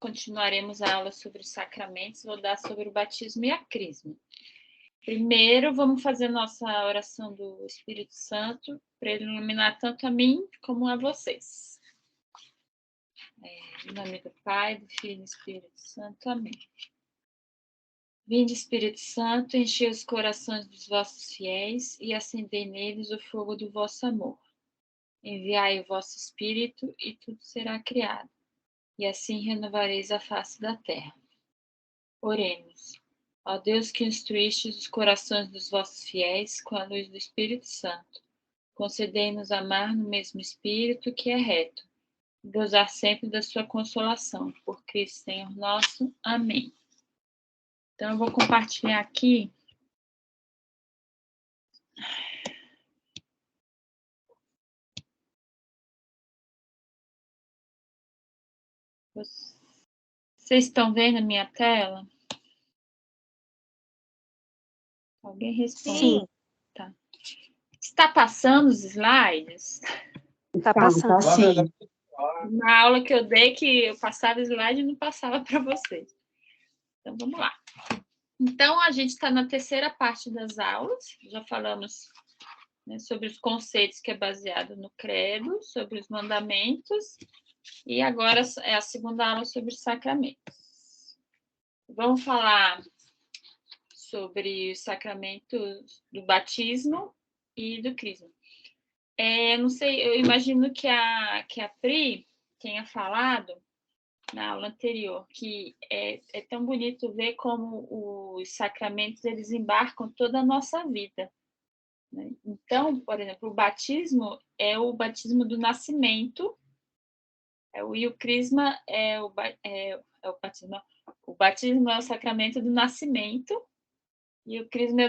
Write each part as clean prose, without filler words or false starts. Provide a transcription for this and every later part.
continuaremos a aula sobre os sacramentos. Vou dar sobre o batismo e a crisma. Primeiro, vamos fazer nossa oração do Espírito Santo para ele iluminar tanto a mim como a vocês. Em nome do Pai, do Filho e do Espírito Santo. Amém. Vinde, Espírito Santo, enchei os corações dos vossos fiéis e acendei neles o fogo do vosso amor. Enviai o vosso Espírito e tudo será criado, e assim renovareis a face da terra. Oremos. Ó Deus que instruístes os corações dos vossos fiéis com a luz do Espírito Santo, concedei-nos amar no mesmo Espírito que é reto, e gozar sempre da sua consolação. Por Cristo Senhor nosso. Amém. Então, eu vou compartilhar aqui Vocês estão vendo a minha tela? Alguém responde? Sim. Tá. Está passando os slides? Está passando. Sim. Na aula que eu dei, que eu passava slide e não passava para vocês. Então, vamos lá. Então, a gente está na terceira parte das aulas. Já falamos, né, sobre os conceitos que é baseado no credo, sobre os mandamentos. E agora é a segunda aula sobre os sacramentos. Vamos falar sobre os sacramentos do batismo e do crisma. Não sei, eu imagino que a Pri tenha falado na aula anterior que é tão bonito ver como os sacramentos eles embarcam toda a nossa vida, né? Então, por exemplo, o batismo é o batismo do nascimento, e o crisma é o batismo. O batismo é o sacramento do nascimento e o crisma é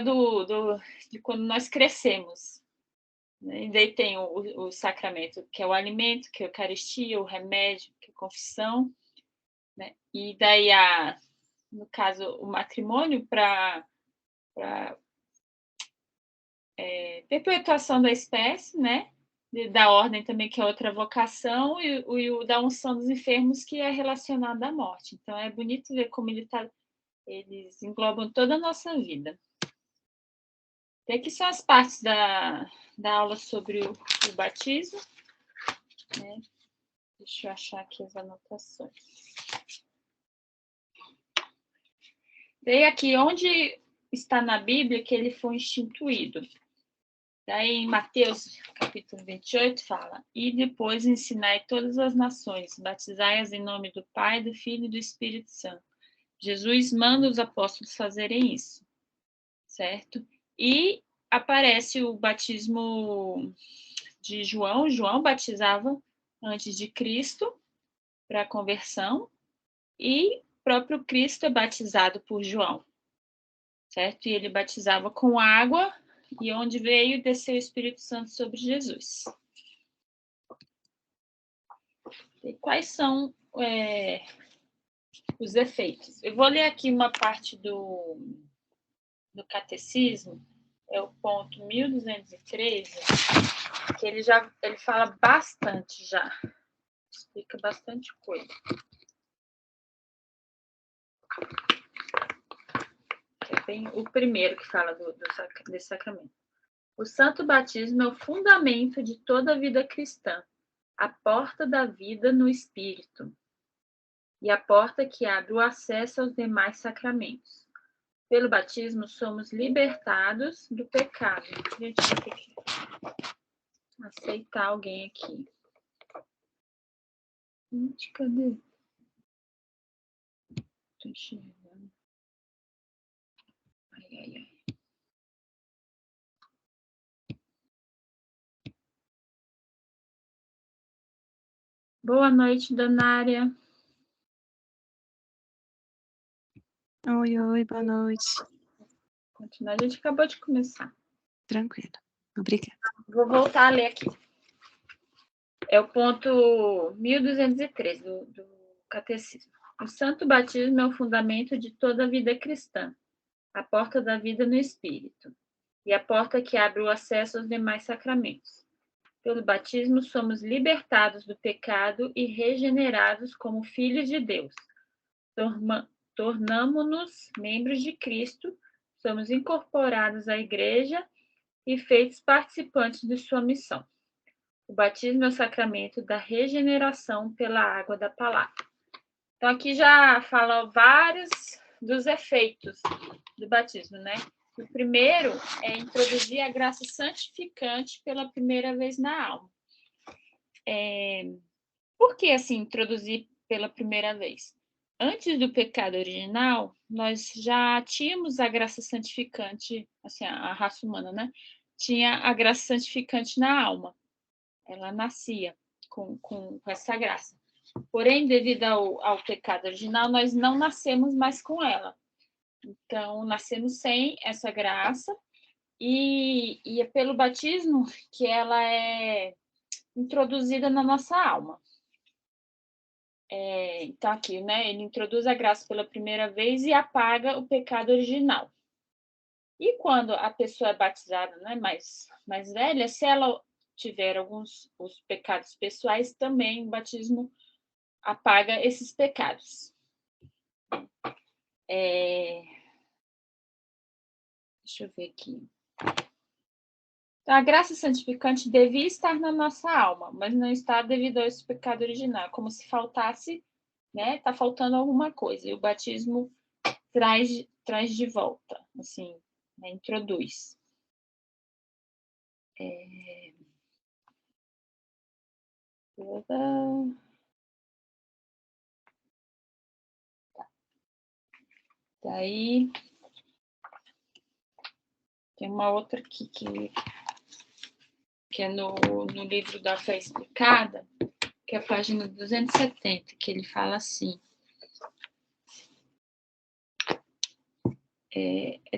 de quando nós crescemos, né? E daí tem o sacramento, que é o alimento, que é a Eucaristia, o remédio, que é a confissão, né? E daí, no caso, o matrimônio para perpetuação da espécie, né? Da ordem também, que é outra vocação, e o da unção dos enfermos, que é relacionado à morte. Então, é bonito ver como eles englobam toda a nossa vida. E aqui são as partes da aula sobre o batismo, né? Deixa eu achar aqui as anotações. Daí aqui, onde está na Bíblia que ele foi instituído? Daí em Mateus, capítulo 28, fala: E depois ensinai todas as nações, batizai-as em nome do Pai, do Filho e do Espírito Santo. Jesus manda os apóstolos fazerem isso, certo? E aparece o batismo de João. João batizava antes de Cristo, para a conversão, e o próprio Cristo é batizado por João, certo? E ele batizava com água, e onde veio e desceu o Espírito Santo sobre Jesus. E quais são os efeitos? Eu vou ler aqui uma parte do Catecismo, é o ponto 1213, que ele fala bastante já, explica bastante coisa. É bem o primeiro que fala desse sacramento. O santo batismo é o fundamento de toda a vida cristã, a porta da vida no Espírito, e a porta que abre o acesso aos demais sacramentos. Pelo batismo, somos libertados do pecado. Deixa eu ver aqui. Aceitar alguém aqui. Gente, cadê? Tô enxergando. Ai. Boa noite, Danária. Oi, boa noite. Continuar, a gente acabou de começar. Tranquilo, obrigada. Vou voltar a ler aqui. É o ponto 1213 do Catecismo. O santo batismo é o fundamento de toda a vida cristã, a porta da vida no Espírito, e a porta que abre o acesso aos demais sacramentos. Pelo batismo, somos libertados do pecado e regenerados como filhos de Deus, tornamo-nos membros de Cristo, somos incorporados à igreja e feitos participantes de sua missão. O batismo é o sacramento da regeneração pela água da palavra. Então, aqui já fala vários dos efeitos do batismo, né? O primeiro é introduzir a graça santificante pela primeira vez na alma. Por que, assim, introduzir pela primeira vez? Antes do pecado original, nós já tínhamos a graça santificante, assim, a raça humana, né? Tinha a graça santificante na alma. Ela nascia com essa graça. Porém, devido ao pecado original, nós não nascemos mais com ela. Então, nascemos sem essa graça e é pelo batismo que ela é introduzida na nossa alma. Então, aqui, né? Ele introduz a graça pela primeira vez e apaga o pecado original. E quando a pessoa é batizada, né, mais velha, se ela tiver os pecados pessoais, também o batismo apaga esses pecados. Deixa eu ver aqui. Então, a graça santificante devia estar na nossa alma, mas não está devido a esse pecado original, como se faltasse, né? Está faltando alguma coisa. E o batismo traz de volta, assim, né, introduz. Daí tem uma outra aqui que é no livro da Fé Explicada, que é a página 270, que ele fala assim.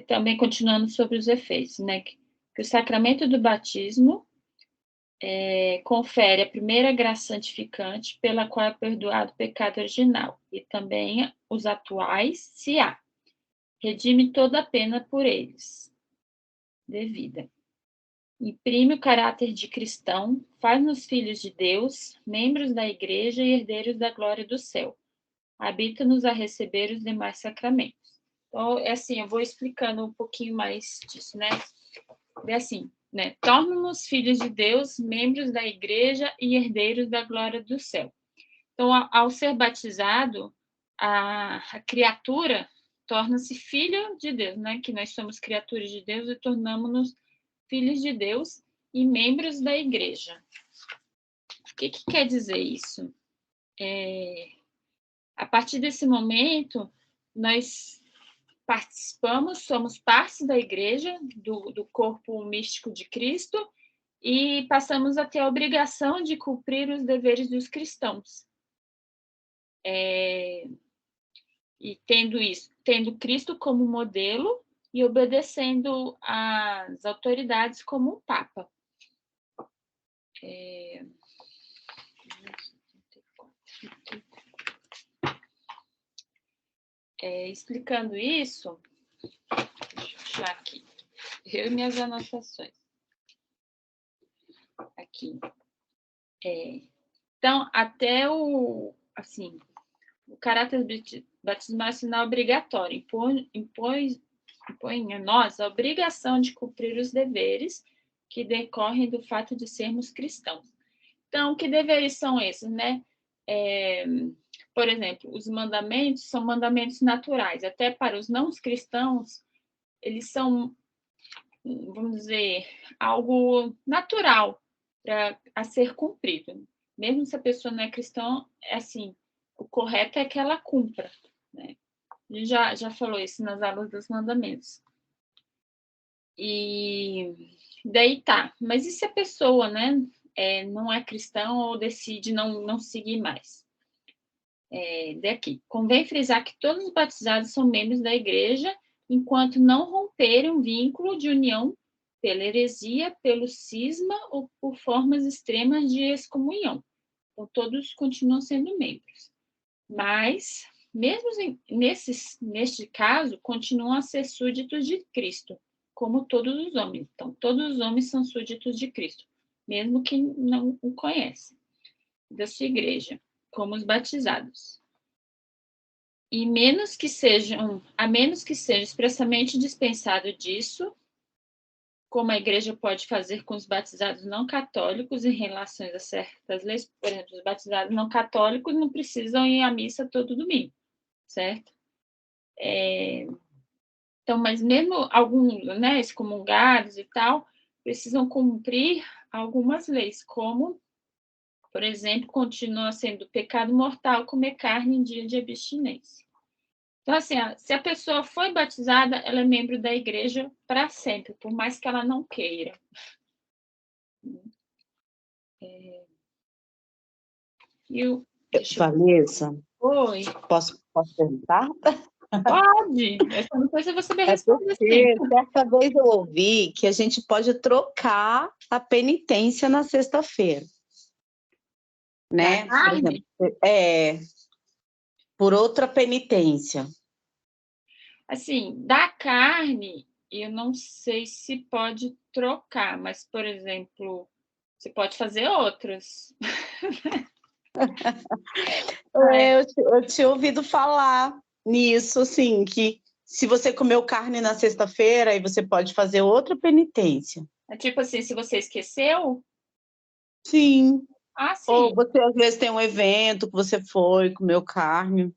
Também continuando sobre os efeitos, né? Que o sacramento do batismo confere a primeira graça santificante pela qual é perdoado o pecado original, e também os atuais, se há. Redime toda a pena por eles, devida. Imprime o caráter de cristão, faz-nos filhos de Deus, membros da igreja e herdeiros da glória do céu. Habita-nos a receber os demais sacramentos. Então, assim, eu vou explicando um pouquinho mais disso, né? É assim, né? Torna-nos filhos de Deus, membros da igreja e herdeiros da glória do céu. Então, ao ser batizado, a criatura torna-se filho de Deus, né? Que nós somos criaturas de Deus e tornamos-nos filhos de Deus e membros da igreja. O que quer dizer isso? A partir desse momento, nós participamos, somos parte da igreja, do corpo místico de Cristo, e passamos a ter a obrigação de cumprir os deveres dos cristãos. E tendo Cristo como modelo e obedecendo às autoridades como o Papa. Explicando isso, deixa eu achar aqui, eu e minhas anotações. Aqui. Então, até o caráter batismal é sinal obrigatório, impõe a nós a obrigação de cumprir os deveres que decorrem do fato de sermos cristãos. Então, que deveres são esses, né? Por exemplo, os mandamentos são mandamentos naturais. Até para os não cristãos, eles são, vamos dizer, algo natural a ser cumprido. Mesmo se a pessoa não é cristã, assim, o correto é que ela cumpra, né? A gente já falou isso nas aulas dos mandamentos. E daí tá. Mas e se a pessoa, né, não é cristã ou decide não seguir mais? Daqui. Convém frisar que todos os batizados são membros da igreja, enquanto não romperem um vínculo de união pela heresia, pelo cisma ou por formas extremas de excomunhão. Então, todos continuam sendo membros. Mas, mesmo neste caso, continuam a ser súditos de Cristo, como todos os homens. Então, todos os homens são súditos de Cristo, mesmo que não o conhecem, da sua igreja, como os batizados. a menos que seja expressamente dispensado disso, como a igreja pode fazer com os batizados não católicos em relação a certas leis. Por exemplo, os batizados não católicos não precisam ir à missa todo domingo, certo? Então, mas mesmo alguns, né, excomungados e tal, precisam cumprir algumas leis, como, por exemplo, continua sendo pecado mortal comer carne em dia de abstinência. Então, assim, se a pessoa foi batizada, ela é membro da igreja para sempre, por mais que ela não queira. Vanessa, Oi, posso perguntar? pode. Essa não sei se você vai É responder porque sempre. certa vez eu ouvi que a gente pode trocar a penitência na sexta-feira, né? Da Por exemplo, carne? por outra penitência. Assim, da carne, eu não sei se pode trocar, mas, por exemplo, você pode fazer outras. Eu tinha ouvido falar nisso, assim, que se você comeu carne na sexta-feira, aí você pode fazer outra penitência. É tipo assim, se você esqueceu, Sim. Ou sim. você, às vezes, tem um evento que você foi, comeu carne,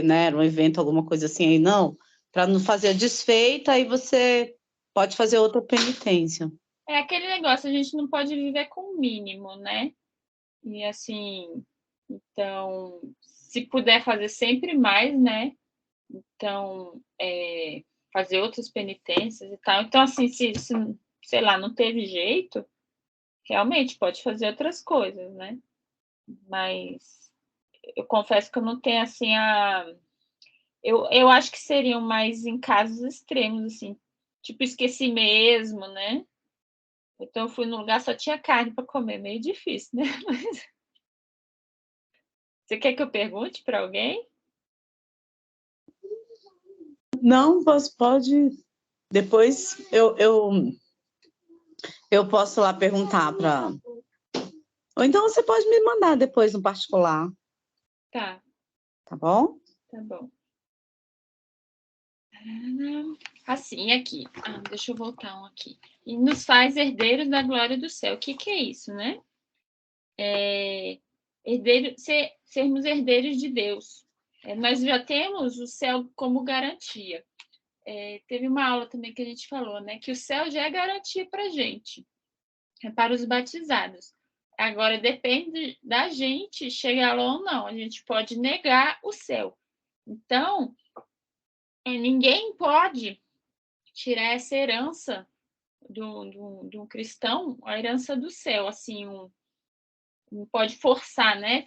né? Era um evento, alguma coisa assim, aí não. Para não fazer a desfeita, aí você pode fazer outra penitência. É aquele negócio, a gente não pode viver com o mínimo, né? E assim, então, se puder fazer sempre mais, né? Então, fazer outras penitências e tal. Então, assim, se sei lá, não teve jeito, realmente pode fazer outras coisas, né? Mas eu confesso que eu não tenho, assim, eu acho que seriam mais em casos extremos, assim, tipo, esqueci mesmo, né? Então, eu fui num lugar só tinha carne para comer, meio difícil, né? Você quer que eu pergunte para alguém? Não, você pode. Depois eu posso lá perguntar para. Ou então você pode me mandar depois no particular, Tá, tá bom? tá bom. Assim, aqui. Deixa eu voltar um aqui. E nos faz herdeiros da glória do céu. O que é isso, né? Sermos herdeiros de Deus. Nós já temos o céu como garantia. Teve uma aula também que a gente falou, né? Que o céu já é garantia para a gente, para os batizados. Agora depende da gente chegar lá ou não. A gente pode negar o céu. Então, ninguém pode tirar essa herança do cristão, a herança do céu, assim, não pode forçar, né?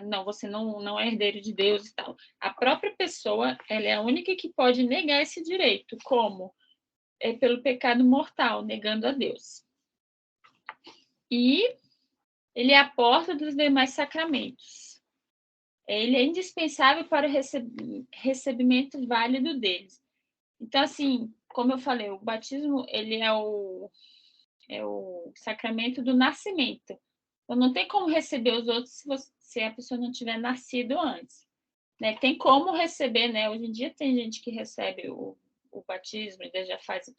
Não, você não é herdeiro de Deus e tal. A própria pessoa, ela é a única que pode negar esse direito. Como? Pelo pecado mortal, negando a Deus. E ele é a porta dos demais sacramentos. Ele é indispensável para o recebimento válido deles. Então, assim, como eu falei, o batismo, ele é o sacramento do nascimento. Então, não tem como receber os outros se a pessoa não tiver nascido antes. Né? Tem como receber, né? Hoje em dia tem gente que recebe o batismo e já faz a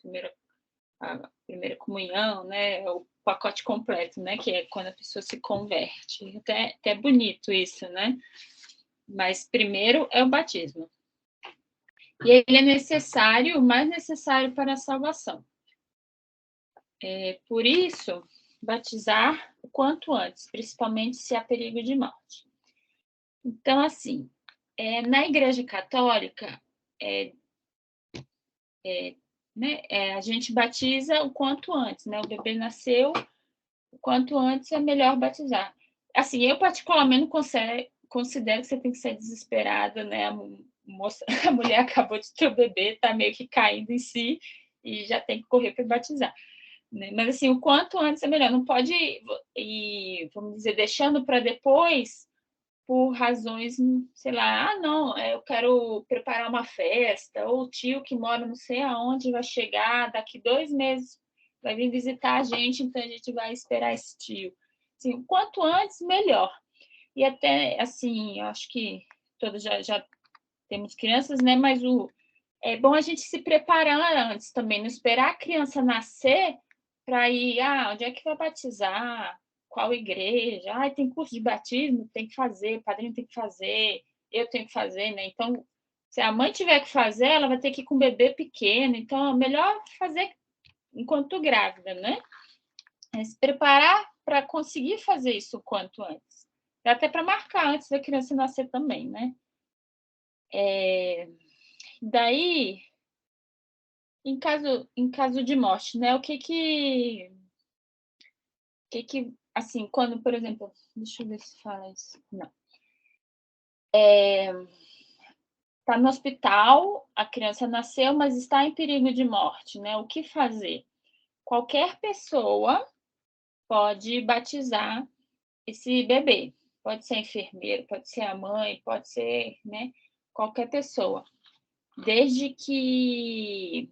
primeira comunhão, né? O pacote completo, né? Que é quando a pessoa se converte. Até bonito isso, né? Mas primeiro é o batismo. E ele é necessário, o mais necessário para a salvação. Por isso, batizar o quanto antes, principalmente se há perigo de morte. Então, assim, na Igreja Católica, né, a gente batiza o quanto antes, né? O bebê nasceu, o quanto antes é melhor batizar. Assim, eu particularmente considero que você tem que ser desesperada, né? A mulher acabou de ter o bebê, está meio que caindo em si e já tem que correr para batizar. Né? Mas, assim, o quanto antes é melhor. Não pode ir, vamos dizer, deixando para depois por razões, sei lá, não, eu quero preparar uma festa, ou o tio que mora não sei aonde vai chegar daqui 2 meses, vai vir visitar a gente, então a gente vai esperar esse tio. Assim, o quanto antes, melhor. E até, assim, eu acho que todos já temos crianças, né? Mas é bom a gente se preparar antes também, não esperar a criança nascer para ir, onde é que vai batizar? Qual igreja? Tem curso de batismo? Tem que fazer, o padrinho tem que fazer, eu tenho que fazer, né? Então, se a mãe tiver que fazer, ela vai ter que ir com um bebê pequeno, então é melhor fazer enquanto grávida, né? É se preparar para conseguir fazer isso o quanto antes. Dá até para marcar antes da criança nascer também, né? Daí, em caso de morte, né? O que assim, quando, por exemplo, deixa eu ver se fala isso. Não. Está no hospital, a criança nasceu, mas está em perigo de morte, né? O que fazer? Qualquer pessoa pode batizar esse bebê. Pode ser enfermeiro, pode ser a mãe, pode ser, né? Qualquer pessoa. Desde que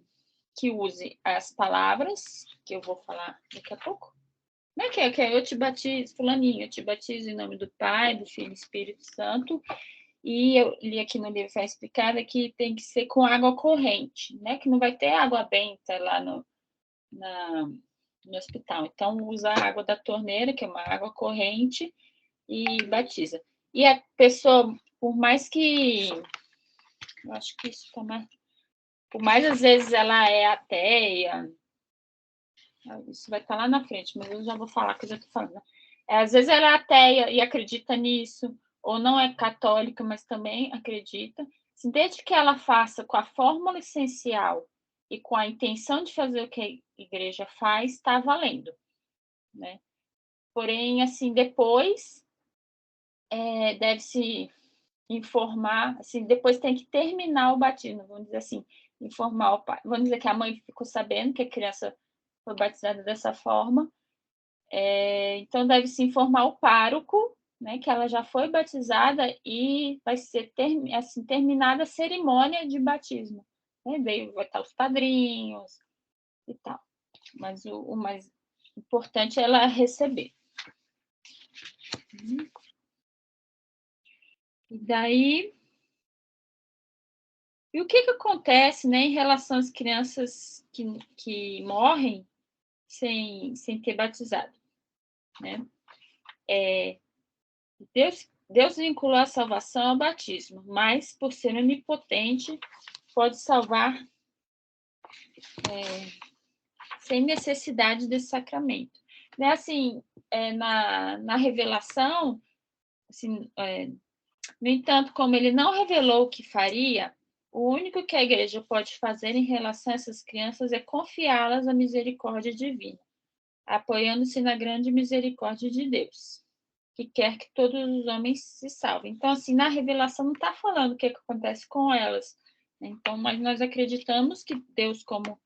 use as palavras, que eu vou falar daqui a pouco. Não é que eu te batizo, fulaninho, eu te batizo em nome do Pai, do Filho e do Espírito Santo. E eu li aqui no livro, vai explicar que tem que ser com água corrente, né? Que não vai ter água benta lá no hospital. Então, usa a água da torneira, que é uma água corrente, e batiza. E a pessoa, por mais que... Eu acho que isso está mais... Por mais, às vezes, ela é ateia... Isso vai estar lá na frente, mas eu já vou falar que eu já estou falando. Às vezes ela é ateia e acredita nisso, ou não é católica, mas também acredita. Desde que ela faça com a fórmula essencial e com a intenção de fazer o que a igreja faz, está valendo, né? Porém, assim, depois deve-se informar, assim, depois tem que terminar o batismo, vamos dizer assim, informar o pai. Vamos dizer que a mãe ficou sabendo que a criança foi batizada dessa forma, então deve-se informar o pároco, né, que ela já foi batizada e vai ser terminada a cerimônia de batismo. Né? Daí vai estar os padrinhos e tal. Mas o mais importante é ela receber. E daí... E o que acontece, né, em relação às crianças que morrem sem ter batizado? Né? Deus vinculou a salvação ao batismo, mas, por ser onipotente, pode salvar sem necessidade desse sacramento. Né? Assim, na revelação, assim, no entanto, como ele não revelou o que faria, o único que a igreja pode fazer em relação a essas crianças é confiá-las à misericórdia divina, apoiando-se na grande misericórdia de Deus, que quer que todos os homens se salvem. Então, assim, na revelação não está falando o que acontece com elas. Então, mas nós acreditamos que Deus, como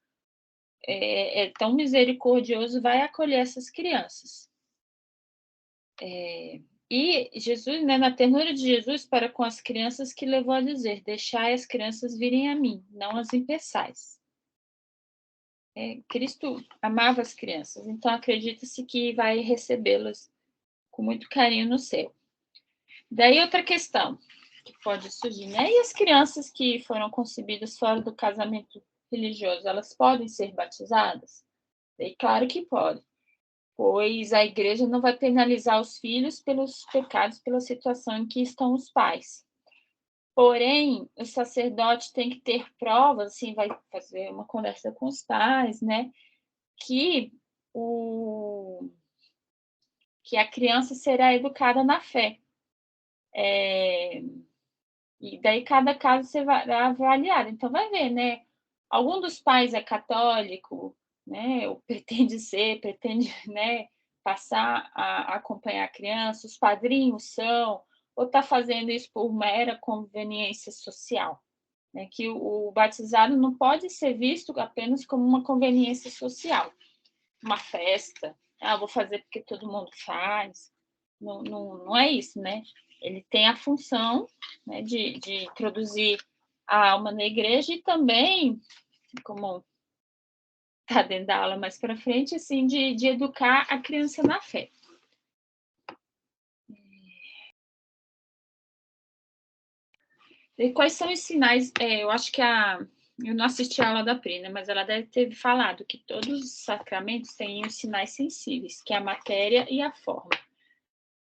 é tão misericordioso, vai acolher essas crianças. E Jesus, né, na ternura de Jesus para com as crianças, que levou a dizer: deixai as crianças virem a mim, não as impeçais. Cristo amava as crianças, então acredita-se que vai recebê-las com muito carinho no céu. Daí outra questão que pode surgir, né? E as crianças que foram concebidas fora do casamento religioso, elas podem ser batizadas? E claro que pode, pois a igreja não vai penalizar os filhos pelos pecados, pela situação em que estão os pais. Porém, o sacerdote tem que ter provas, assim, vai fazer uma conversa com os pais, né? Que a criança será educada na fé. E daí cada caso você vai avaliar. Então, vai ver, né? Algum dos pais é católico, né? Ou pretende ser, né, passar a acompanhar a criança, os padrinhos são, ou está fazendo isso por mera conveniência social. Né? Que o batizado não pode ser visto apenas como uma conveniência social, uma festa. Vou fazer porque todo mundo faz. Não é isso, né? Ele tem a função, né, de introduzir a alma na igreja e também, como está dentro da aula mais para frente, assim, de educar a criança na fé. E quais são os sinais? Eu acho que eu não assisti a aula da Pri, né, mas ela deve ter falado que todos os sacramentos têm os sinais sensíveis, que é a matéria e a forma.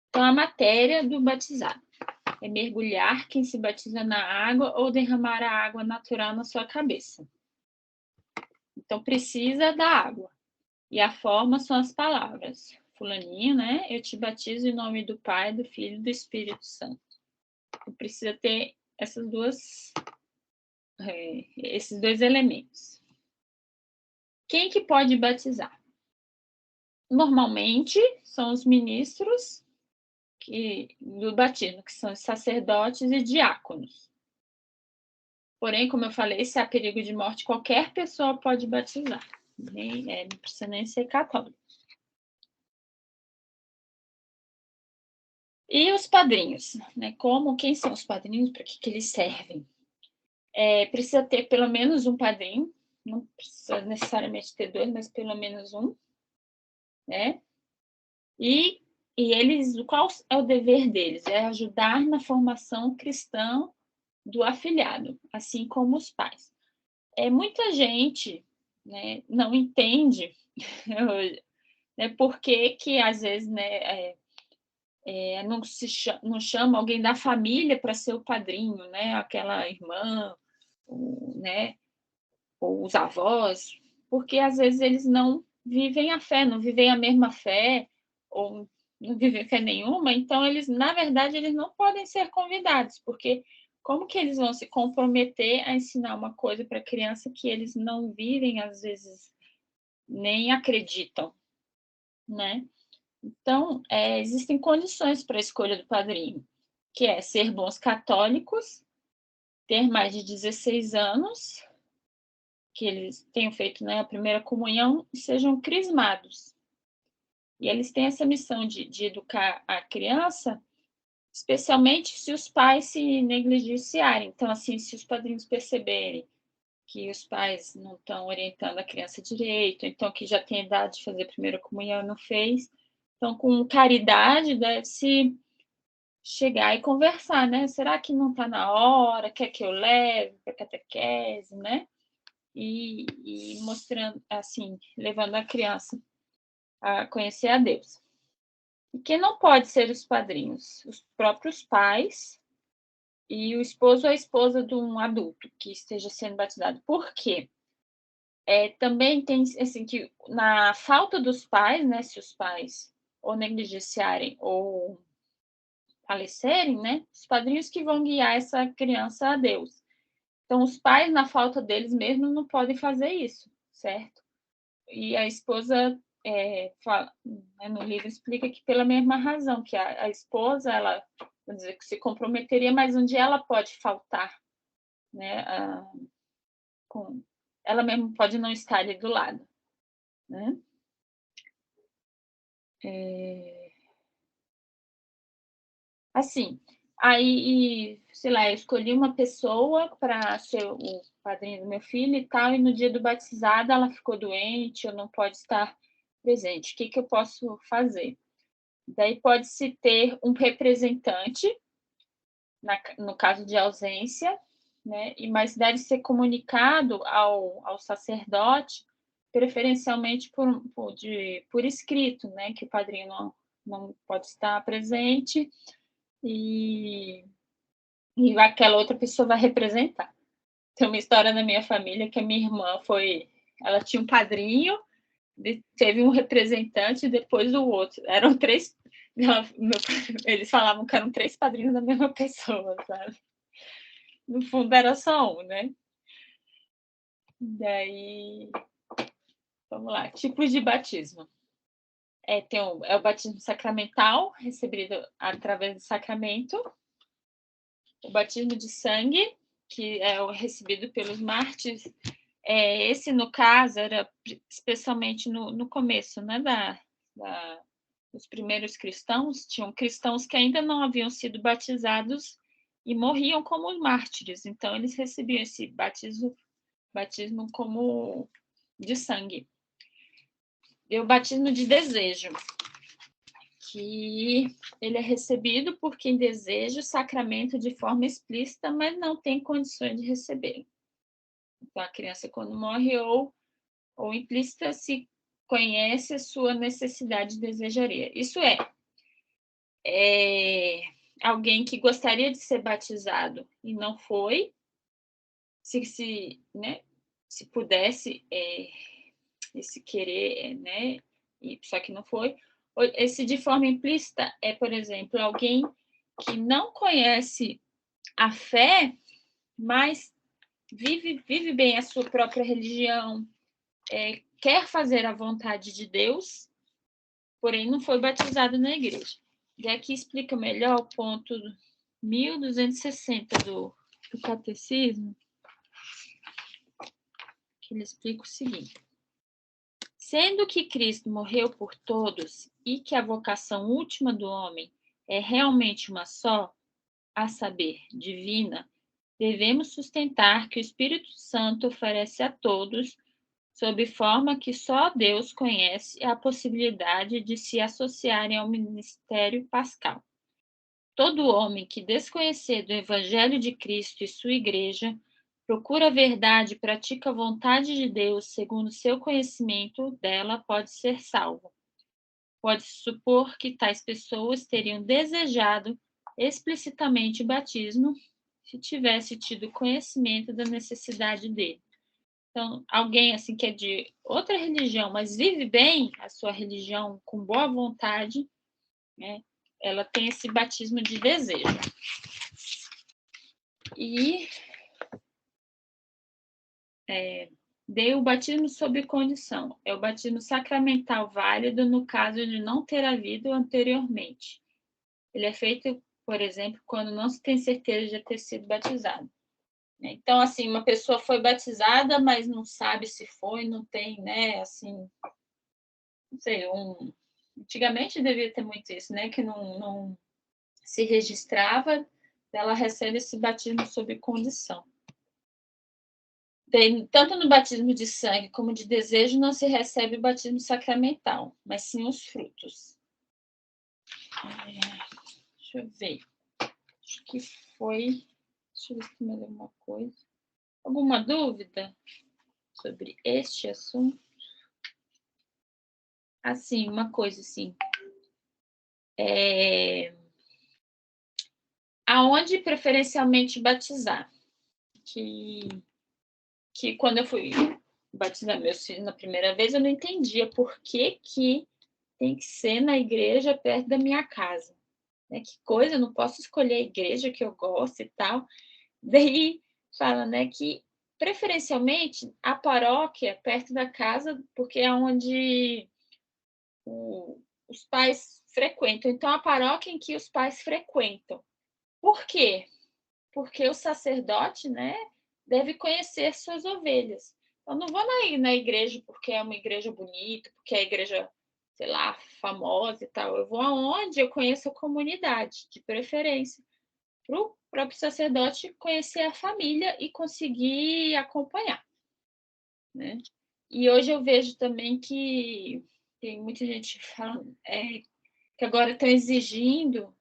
Então, a matéria do batizado é mergulhar quem se batiza na água ou derramar a água natural na sua cabeça. Então, precisa da água. E a forma são as palavras. Fulaninho, né? Eu te batizo em nome do Pai, do Filho e do Espírito Santo. Então, precisa ter esses dois elementos. Quem que pode batizar? Normalmente, são os ministros do batismo, que são os sacerdotes e diáconos. Porém, como eu falei, se há perigo de morte, qualquer pessoa pode batizar. Não precisa nem ser católico. E os padrinhos, né? Quem são os padrinhos? Para que eles servem? Precisa ter pelo menos um padrinho, não precisa necessariamente ter dois, mas pelo menos um, né? E qual é o dever deles? É ajudar na formação cristã do afilhado, assim como os pais. Muita gente, né, não entende né, por que às vezes, né, não chama alguém da família para ser o padrinho, né, aquela irmã, né, ou os avós, porque às vezes eles não vivem a fé, não vivem a mesma fé, ou não vivem fé nenhuma, então eles, na verdade, eles não podem ser convidados, porque como que eles vão se comprometer a ensinar uma coisa para a criança que eles não vivem, às vezes, nem acreditam, né? Então, existem condições para a escolha do padrinho, que é ser bons católicos, ter mais de 16 anos, que eles tenham feito, né, a primeira comunhão e sejam crismados. E eles têm essa missão de educar a criança, especialmente se os pais se negligenciarem. Então, assim, se os padrinhos perceberem que os pais não estão orientando a criança direito, então que já tem idade de fazer a primeira comunhão e não fez, então, com caridade, deve-se chegar e conversar, né? Será que não está na hora? Quer que eu leve para catequese, né? E mostrando, assim, levando a criança a conhecer a Deus. E quem não pode ser os padrinhos? Os próprios pais e o esposo ou a esposa de um adulto que esteja sendo batizado. Por quê? Também tem, assim, que na falta dos pais, né, se os pais ou negligenciarem ou falecerem, né, os padrinhos que vão guiar essa criança a Deus. Então, os pais, na falta deles mesmos, não podem fazer isso, certo? E a esposa, fala, né, no livro explica que pela mesma razão, que a esposa, ela, vamos dizer, que se comprometeria, mas um dia ela pode faltar, né? Ela mesma pode não estar ali do lado, né? Assim, aí, sei lá, eu escolhi uma pessoa para ser o padrinho do meu filho e tal, e no dia do batizado ela ficou doente, ou não pode estar presente. O que eu posso fazer? Daí pode-se ter um representante, no caso de ausência, né? Mas deve ser comunicado ao sacerdote, preferencialmente por escrito, né? Que o padrinho não pode estar presente e aquela outra pessoa vai representar. Tem uma história na minha família que a minha irmã ela tinha um padrinho, teve um representante e depois o outro. Eram três. Eles falavam que eram três padrinhos da mesma pessoa, sabe? No fundo era só um, né? Daí, vamos lá. Tipos de batismo. Tem o batismo sacramental, recebido através do sacramento. O batismo de sangue, que é o recebido pelos mártires. Esse, no caso, era especialmente no começo, né, dos primeiros cristãos. Tinham cristãos que ainda não haviam sido batizados e morriam como mártires. Então, eles recebiam esse batismo como de sangue. E o batismo de desejo, que ele é recebido por quem deseja o sacramento de forma explícita, mas não tem condições de recebê-lo. Então, a criança, quando morre, ou implícita, se conhece a sua necessidade e desejaria. Isso é alguém que gostaria de ser batizado e não foi, se pudesse, esse querer, né, só que não foi. Esse de forma implícita é, por exemplo, alguém que não conhece a fé, mas vive bem a sua própria religião, quer fazer a vontade de Deus, porém não foi batizado na igreja. E aqui explica melhor o ponto 1260 do Catecismo, que ele explica o seguinte: sendo que Cristo morreu por todos e que a vocação última do homem é realmente uma só, a saber, divina, devemos sustentar que o Espírito Santo oferece a todos, sob forma que só Deus conhece, a possibilidade de se associarem ao ministério pascal. Todo homem que desconhecer do Evangelho de Cristo e sua Igreja, procura a verdade e pratica a vontade de Deus segundo seu conhecimento dela, pode ser salvo. Pode-se supor que tais pessoas teriam desejado explicitamente o batismo se tivesse tido conhecimento da necessidade dele. Então, alguém assim que é de outra religião, mas vive bem a sua religião com boa vontade, né, ela tem esse batismo de desejo. E dei o batismo sob condição. É o batismo sacramental válido no caso de não ter havido anteriormente. Ele é feito, por exemplo, quando não se tem certeza de ter sido batizado. Então, assim, uma pessoa foi batizada, mas não sabe se foi, não tem, né, assim, não sei, antigamente devia ter muito isso, né, que não se registrava, ela recebe esse batismo sob condição. Tanto no batismo de sangue como de desejo não se recebe o batismo sacramental, mas sim os frutos. Deixa eu ver. Acho que foi. Deixa eu ver se tem mais alguma coisa. Alguma dúvida sobre este assunto? Assim, uma coisa assim. Aonde preferencialmente batizar? Que quando eu fui batizar meus filhos na primeira vez, eu não entendia por que tem que ser na igreja perto da minha casa. Né? Que coisa, eu não posso escolher a igreja que eu gosto e tal. Daí fala, né, que preferencialmente a paróquia perto da casa, porque é onde os pais frequentam. Então, a paróquia em que os pais frequentam. Por quê? Porque o sacerdote, né, deve conhecer suas ovelhas. Eu não vou na igreja porque é uma igreja bonita, porque é a igreja, sei lá, famosa e tal. Eu vou aonde eu conheço a comunidade, de preferência, para o próprio sacerdote conhecer a família e conseguir acompanhar, né? E hoje eu vejo também que tem muita gente falando que agora estão exigindo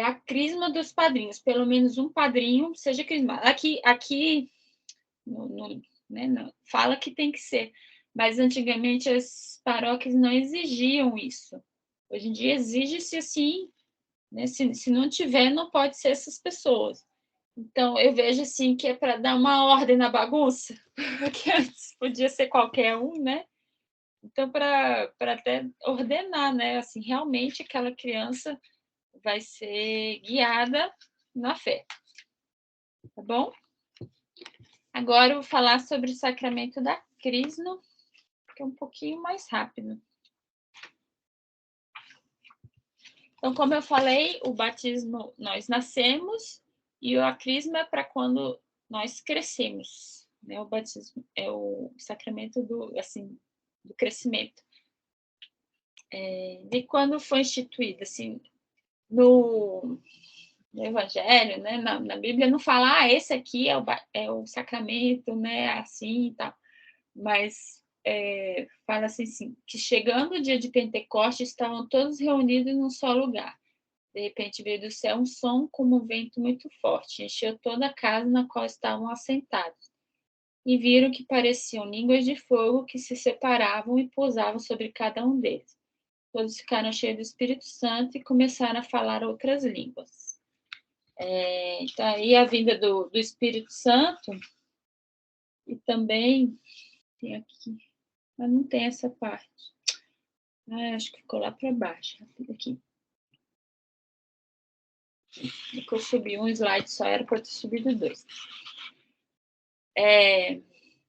a crisma dos padrinhos, pelo menos um padrinho seja crismado. Aqui fala que tem que ser, mas antigamente as paróquias não exigiam isso. Hoje em dia exige-se assim, né? Se não tiver, não pode ser essas pessoas. Então, eu vejo assim que é para dar uma ordem na bagunça, porque antes podia ser qualquer um, né? Então, para até ordenar, né? Assim, realmente aquela criança vai ser guiada na fé. Tá bom? Agora eu vou falar sobre o sacramento da crisma, que é um pouquinho mais rápido. Então, como eu falei, o batismo nós nascemos e a crisma é para quando nós crescemos, né? O batismo é o sacramento do crescimento. De quando foi instituído, assim, no Evangelho, né? Na Bíblia não fala, esse aqui é o sacramento, né? Assim e tal. Mas fala assim, que chegando o dia de Pentecostes, estavam todos reunidos num só lugar. De repente veio do céu um som como um vento muito forte, encheu toda a casa na qual estavam assentados. E viram que pareciam línguas de fogo que se separavam e pousavam sobre cada um deles. Todos ficaram cheios do Espírito Santo e começaram a falar outras línguas. Então, aí a vinda do Espírito Santo, e também tem aqui, mas não tem essa parte. Acho que ficou lá para baixo. Aqui. Que eu subi um slide só, era para ter subido 2.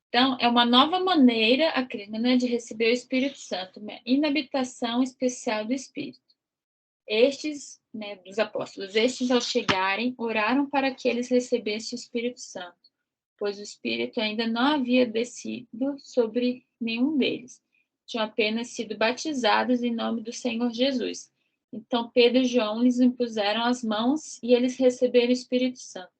Então, é uma nova maneira, a crisma, né, de receber o Espírito Santo, uma inabitação especial do Espírito. Estes, né, dos apóstolos, estes ao chegarem, oraram para que eles recebessem o Espírito Santo, pois o Espírito ainda não havia descido sobre nenhum deles. Tinham apenas sido batizados em nome do Senhor Jesus. Então, Pedro e João lhes impuseram as mãos e eles receberam o Espírito Santo.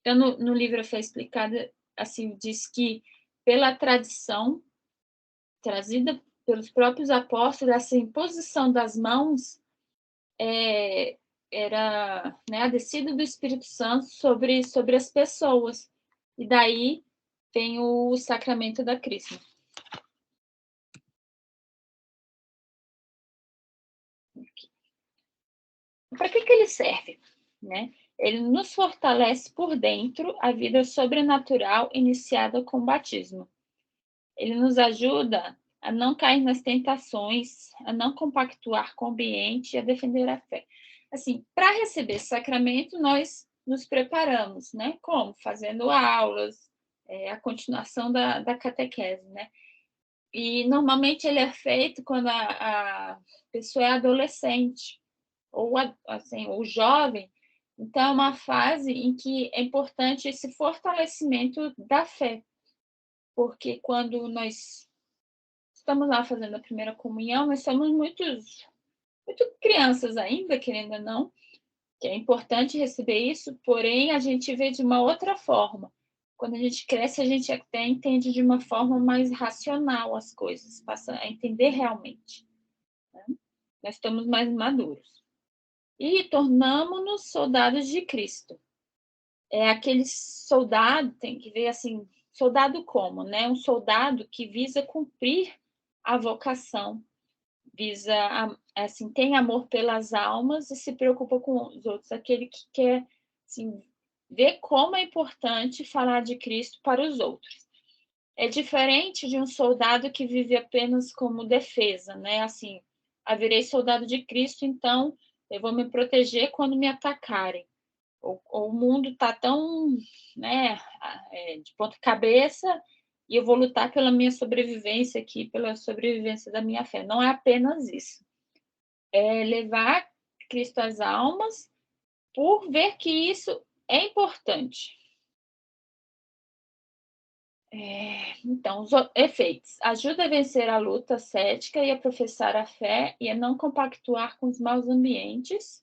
Então, no livro foi explicado, assim, diz que pela tradição trazida pelos próprios apóstolos, essa imposição das mãos era, né, a descida do Espírito Santo sobre as pessoas. E daí tem o sacramento da crisma. Para que ele serve? Né? Ele nos fortalece por dentro a vida sobrenatural iniciada com o batismo. Ele nos ajuda a não cair nas tentações, a não compactuar com o ambiente e a defender a fé. Assim, para receber esse sacramento, nós nos preparamos, né? Como? Fazendo aulas, a continuação da catequese, né? E normalmente ele é feito quando a pessoa é adolescente ou assim, ou jovem. Então, é uma fase em que é importante esse fortalecimento da fé, porque quando nós estamos lá fazendo a primeira comunhão, nós somos muito crianças ainda, querendo ou não, que é importante receber isso, porém a gente vê de uma outra forma. Quando a gente cresce, a gente até entende de uma forma mais racional as coisas, passa a entender realmente. Né? Nós estamos mais maduros. E tornamos-nos soldados de Cristo. É aquele soldado, tem que ver assim, soldado como, né? Um soldado que visa cumprir a vocação, visa, assim, tem amor pelas almas e se preocupa com os outros, aquele que quer, assim, ver como é importante falar de Cristo para os outros. É diferente de um soldado que vive apenas como defesa, né? Assim, virei soldado de Cristo, então eu vou me proteger quando me atacarem. O mundo está tão, né, de ponta cabeça, e eu vou lutar pela minha sobrevivência aqui, pela sobrevivência da minha fé. Não é apenas isso. É levar Cristo às almas por ver que isso é importante. Então, os efeitos. Ajuda a vencer a luta cética e a professar a fé e a não compactuar com os maus ambientes.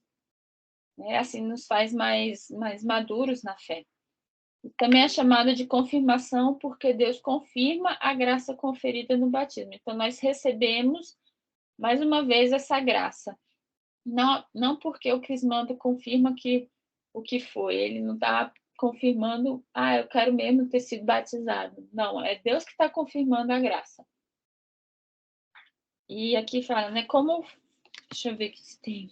Né? Assim, nos faz mais maduros na fé. Também é chamada de confirmação, porque Deus confirma a graça conferida no batismo. Então, nós recebemos, mais uma vez, essa graça. Não porque o crismando confirma que o que foi. Ele não está confirmando, eu quero mesmo ter sido batizado. Não, é Deus que está confirmando a graça. E aqui fala, né, como... Deixa eu ver o que tem...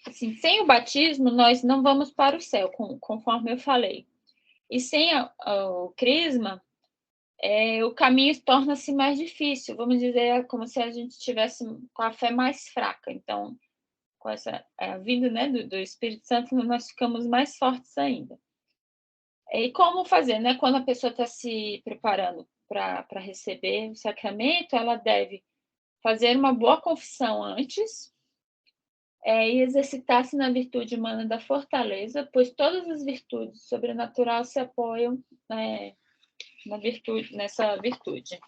Assim, sem o batismo, nós não vamos para o céu, conforme eu falei. E sem o crisma, o caminho torna-se mais difícil. Vamos dizer, como se a gente estivesse com a fé mais fraca. Então, com essa vinda, né, do Espírito Santo, nós ficamos mais fortes ainda. E como fazer, né? Quando a pessoa está se preparando para receber o sacramento, ela deve fazer uma boa confissão antes, e exercitar-se na virtude humana da fortaleza, pois todas as virtudes sobrenaturais se apoiam nessa virtude.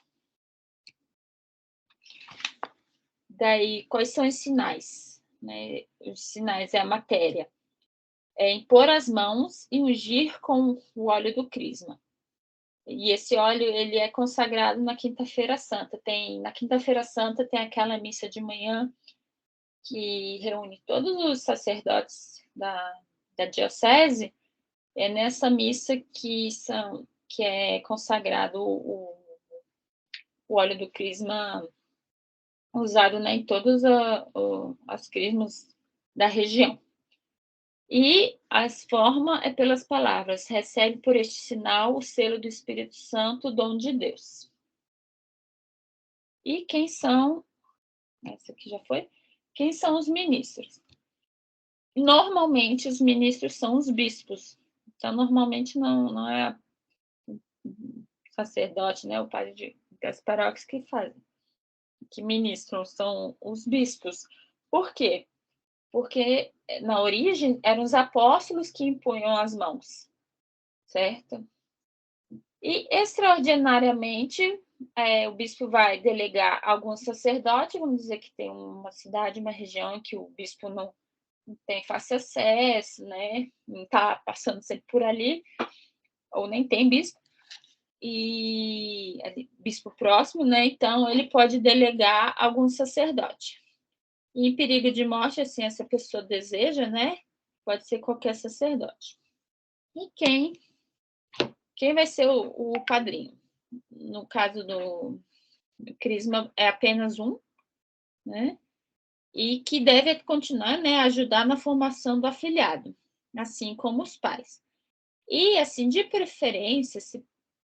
Daí, quais são os sinais? Né? Os sinais é a matéria. É impor as mãos e ungir com o óleo do crisma. E esse óleo, ele é consagrado na Quinta-feira Santa. Na Quinta-feira Santa tem aquela missa de manhã que reúne todos os sacerdotes da diocese. É nessa missa que é consagrado o óleo do crisma usado, né, em todas as crismas da região. E a forma é pelas palavras: recebe por este sinal o selo do Espírito Santo, dom de Deus. E quem são? Essa aqui já foi. Quem são os ministros? Normalmente, os ministros são os bispos. Então, normalmente, não é sacerdote, né, o padre das paróquias que fazem, que ministram, são os bispos. Por quê? Porque, na origem, eram os apóstolos que impunham as mãos, certo? E, extraordinariamente, o bispo vai delegar algum sacerdote, vamos dizer que tem uma cidade, uma região em que o bispo não tem fácil acesso, né? Não está passando sempre por ali, ou nem tem bispo, e bispo próximo, né? Então, ele pode delegar algum sacerdote. E em perigo de morte, assim, essa pessoa deseja, né? Pode ser qualquer sacerdote. E quem vai ser o padrinho? No caso do crisma, é apenas um, né? E que deve continuar, né, ajudar na formação do afilhado, assim como os pais. E, assim, de preferência, se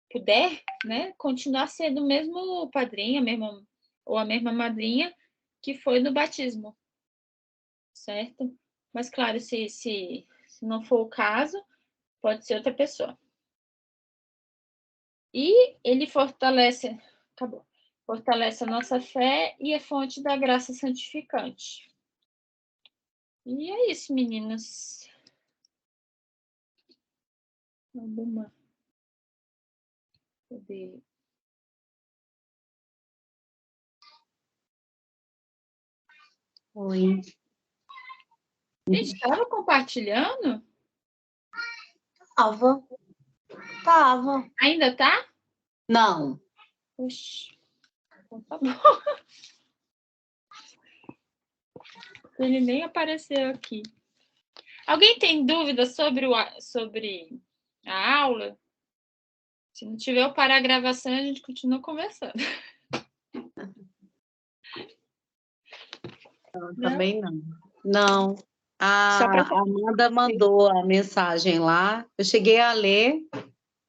puder, né, continuar sendo o mesmo padrinho, ou a mesma madrinha que foi no batismo, certo? Mas, claro, se não for o caso, pode ser outra pessoa. E ele fortalece a nossa fé e é fonte da graça santificante. E é isso, meninas. Cadê? Oi. Gente, estava compartilhando? Tava. Ainda tá? Não. Oxi. Então tá bom. Ele nem apareceu aqui. Alguém tem dúvida sobre a aula? Se não tiver, eu paro a gravação e a gente continua conversando. Também não. Não. A Só pra Amanda mandou a mensagem lá. Eu cheguei a ler,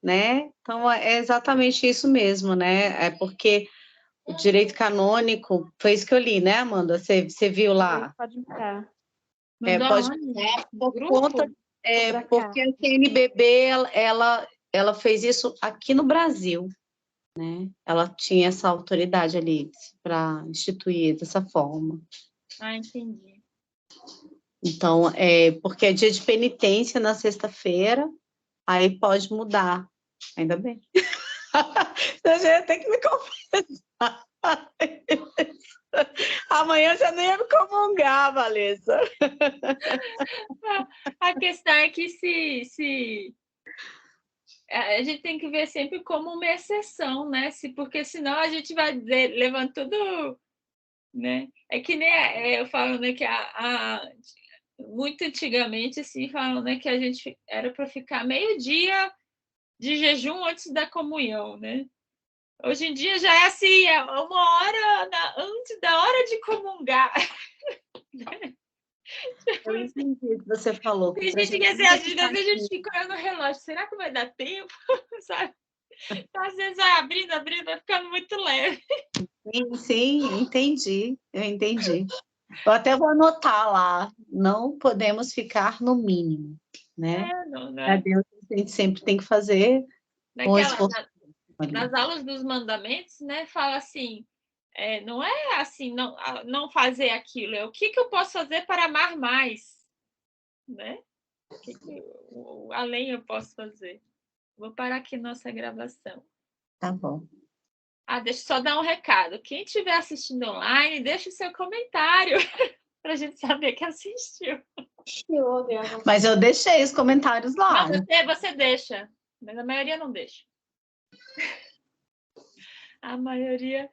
né? Então é exatamente isso mesmo, né? É porque o direito canônico foi isso que eu li, né, Amanda? Você viu lá? Pode entrar. Pode por conta porque a CNBB ela fez isso aqui no Brasil, né? Ela tinha essa autoridade ali para instituir dessa forma. Ah, entendi. Então, porque é dia de penitência na sexta-feira, aí pode mudar. Ainda bem. Eu já ia ter que me confessar. Amanhã já nem ia me comungar, Valessa. A questão é que se a gente tem que ver sempre como uma exceção, né? Porque senão a gente vai levando tudo, né? É que nem eu falo, né, que muito antigamente assim falam, né, que a gente era para ficar meio-dia de jejum antes da comunhão, né? Hoje em dia já é assim, é 1 hora antes da hora de comungar. Eu entendi o que você falou. Tem gente que assim, às vezes a gente fica olhando o relógio, será que vai dar tempo? Sabe? Então, às vezes vai abrindo, vai ficando muito leve. Sim, entendi. Eu entendi. Eu até vou anotar lá. Não podemos ficar no mínimo, né? Não, Para né? Deus, a gente sempre tem que fazer um esforço. Nas aulas dos mandamentos, né, fala assim, não é assim, não fazer aquilo, é o que eu posso fazer para amar mais, né? O que além eu posso fazer? Vou parar aqui nossa gravação. Tá bom. Deixa eu só dar um recado. Quem estiver assistindo online, deixa o seu comentário para a gente saber que assistiu. Mas eu deixei os comentários lá. Não, você deixa, mas a maioria não deixa. A maioria